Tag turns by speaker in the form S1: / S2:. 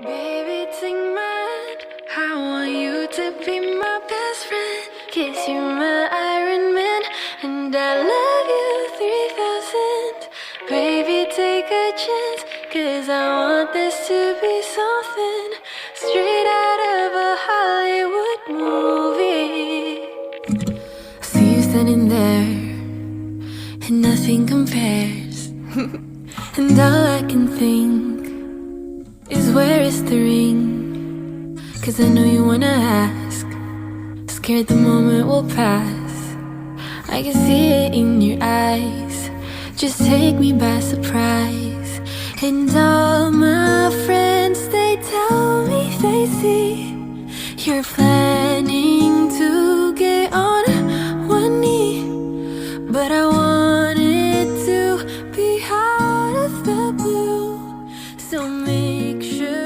S1: Baby, take my hand. I want you to be my best friend. Kiss you, my Iron Man, and I love you 3000. Baby, take a chance, 'cause I want this to be something straight out of a Hollywood movie. See you standing there, and nothing compares. And all I can think is where is the ring? 'Cause I know you wanna ask, scared the moment will pass. I can see it in your eyes, just take me by surprise. And all my friends, they tell me they see you're planning to get on one knee. But I want it to be out of the blue, so make sure